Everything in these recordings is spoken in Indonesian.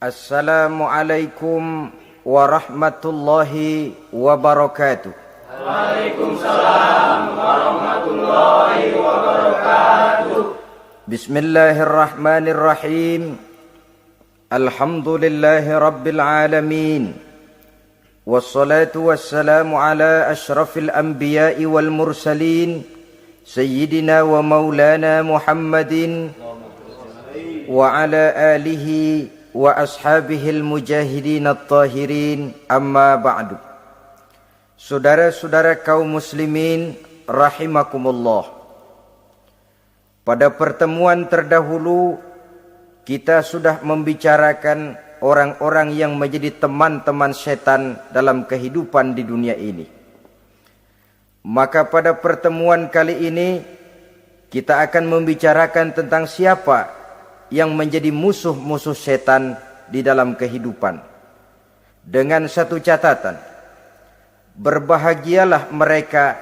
Assalamualaikum warahmatullahi wabarakatuh. Waalaikumsalam warahmatullahi wabarakatuh. Bismillahirrahmanirrahim. Alhamdulillahi rabbil alamin. Wassalatu wassalamu ala ashrafil anbiya'i wal mursalin, Sayyidina wa maulana Muhammadin wa ala alihi wa ashabihil mujahidin at-tahirin, amma ba'du. Saudara-saudara kaum muslimin rahimakumullah. Pada pertemuan terdahulu kita sudah membicarakan orang-orang yang menjadi teman-teman setan dalam kehidupan di dunia ini. Maka pada pertemuan kali ini kita akan membicarakan tentang siapa yang menjadi musuh-musuh setan di dalam kehidupan. Dengan satu catatan, berbahagialah mereka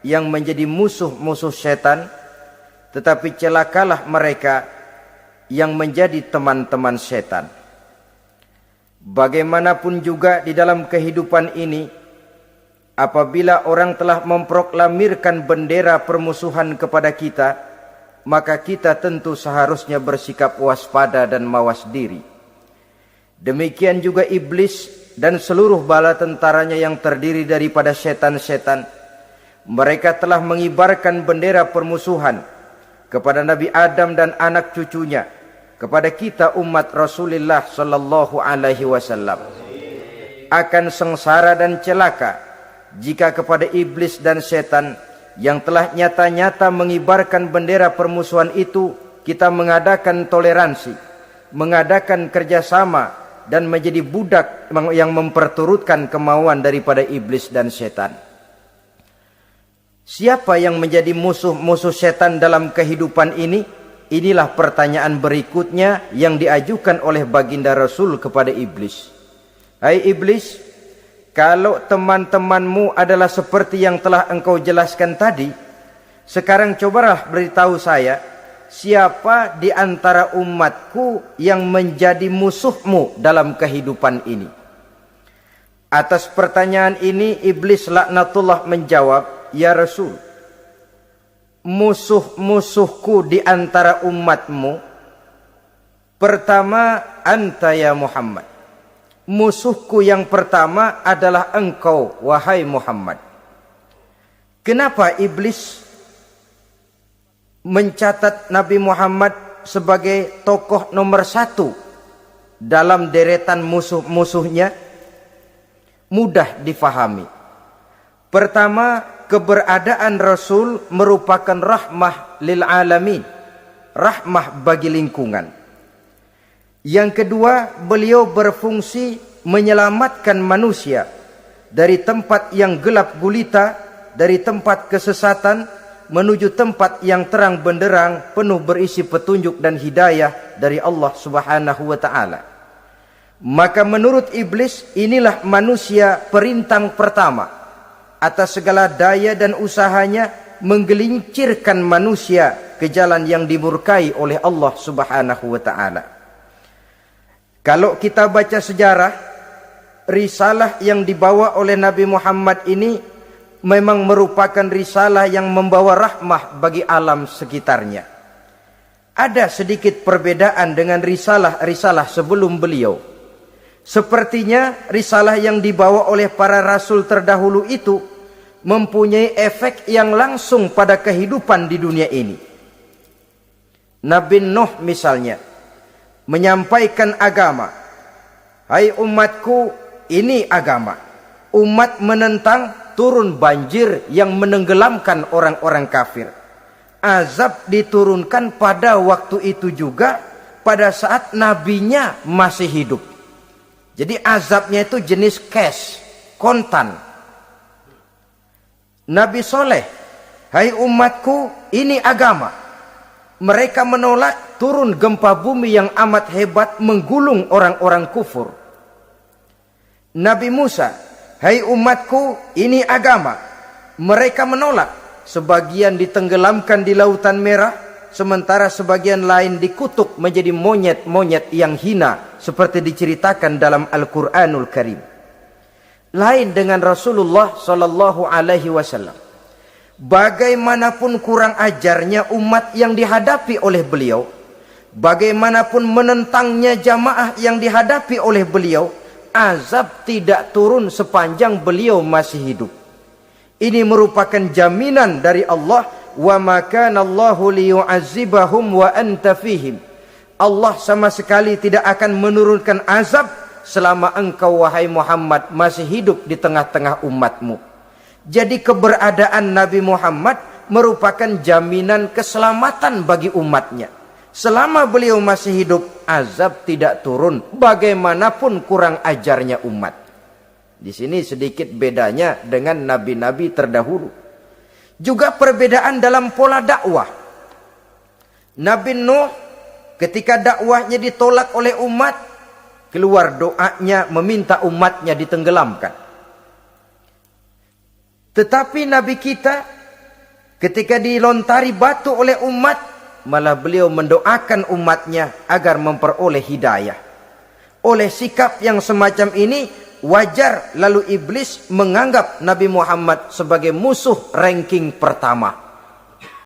yang menjadi musuh-musuh setan, tetapi celakalah mereka yang menjadi teman-teman setan. Bagaimanapun juga di dalam kehidupan ini, apabila orang telah memproklamirkan bendera permusuhan kepada kita, maka kita tentu seharusnya bersikap waspada dan mawas diri. Demikian juga iblis dan seluruh bala tentaranya yang terdiri daripada setan-setan. Mereka telah mengibarkan bendera permusuhan kepada Nabi Adam dan anak cucunya, kepada kita umat Rasulullah sallallahu alaihi wasallam. Akan sengsara dan celaka jika kepada iblis dan setan yang telah nyata-nyata mengibarkan bendera permusuhan itu kita mengadakan toleransi, mengadakan kerjasama, dan menjadi budak yang memperturutkan kemauan daripada iblis dan setan. Siapa yang menjadi musuh-musuh setan dalam kehidupan ini? Inilah pertanyaan berikutnya yang diajukan oleh baginda Rasul kepada iblis. Hai iblis, kalau teman-temanmu adalah seperti yang telah engkau jelaskan tadi, sekarang cobalah beritahu saya, siapa di antara umatku yang menjadi musuhmu dalam kehidupan ini? Atas pertanyaan ini iblis laknatullah menjawab, ya Rasul, musuh-musuhku di antara umatmu, pertama anta ya Muhammad. Musuhku yang pertama adalah engkau, wahai Muhammad. Kenapa iblis mencatat Nabi Muhammad sebagai tokoh nomor satu dalam deretan musuh-musuhnya? Mudah difahami. Pertama, keberadaan Rasul merupakan rahmah lil alamin, rahmah bagi lingkungan. Yang kedua, beliau berfungsi menyelamatkan manusia dari tempat yang gelap gulita, dari tempat kesesatan menuju tempat yang terang benderang, penuh berisi petunjuk dan hidayah dari Allah Subhanahu wa taala. Maka menurut iblis, inilah manusia perintang pertama atas segala daya dan usahanya menggelincirkan manusia ke jalan yang dimurkai oleh Allah Subhanahu wa taala. Kalau kita baca sejarah, risalah yang dibawa oleh Nabi Muhammad ini memang merupakan risalah yang membawa rahmah bagi alam sekitarnya. Ada sedikit perbedaan dengan risalah-risalah sebelum beliau. Sepertinya risalah yang dibawa oleh para rasul terdahulu itu mempunyai efek yang langsung pada kehidupan di dunia ini. Nabi Nuh misalnya menyampaikan agama. Hai umatku, ini agama. Umat menentang, turun banjir yang menenggelamkan orang-orang kafir. Azab diturunkan pada waktu itu juga, pada saat nabinya masih hidup. Jadi azabnya itu jenis cash, kontan. Nabi Soleh, hai umatku, ini agama. Mereka menolak, turun gempa bumi yang amat hebat menggulung orang-orang kufur. Nabi Musa, hai umatku, ini agama. Mereka menolak, sebagian ditenggelamkan di Lautan Merah, sementara sebagian lain dikutuk menjadi monyet-monyet yang hina seperti diceritakan dalam Al-Qur'anul Karim. Lain dengan Rasulullah sallallahu alaihi wasallam. Bagaimanapun kurang ajarnya umat yang dihadapi oleh beliau, bagaimanapun menentangnya jamaah yang dihadapi oleh beliau, azab tidak turun sepanjang beliau masih hidup. Ini merupakan jaminan dari Allah, wa ma kana Allahu liyu'azzibahum wa anta fihim. Allah sama sekali tidak akan menurunkan azab selama engkau wahai Muhammad masih hidup di tengah-tengah umatmu. Jadi keberadaan Nabi Muhammad merupakan jaminan keselamatan bagi umatnya. Selama beliau masih hidup, azab tidak turun bagaimanapun kurang ajarnya umat. Di sini sedikit bedanya dengan nabi-nabi terdahulu. Juga perbedaan dalam pola dakwah. Nabi Nuh ketika dakwahnya ditolak oleh umat, keluar doanya meminta umatnya ditenggelamkan. Tetapi Nabi kita ketika dilontari batu oleh umat, malah beliau mendoakan umatnya agar memperoleh hidayah. Oleh sikap yang semacam ini, wajar lalu iblis menganggap Nabi Muhammad sebagai musuh ranking pertama.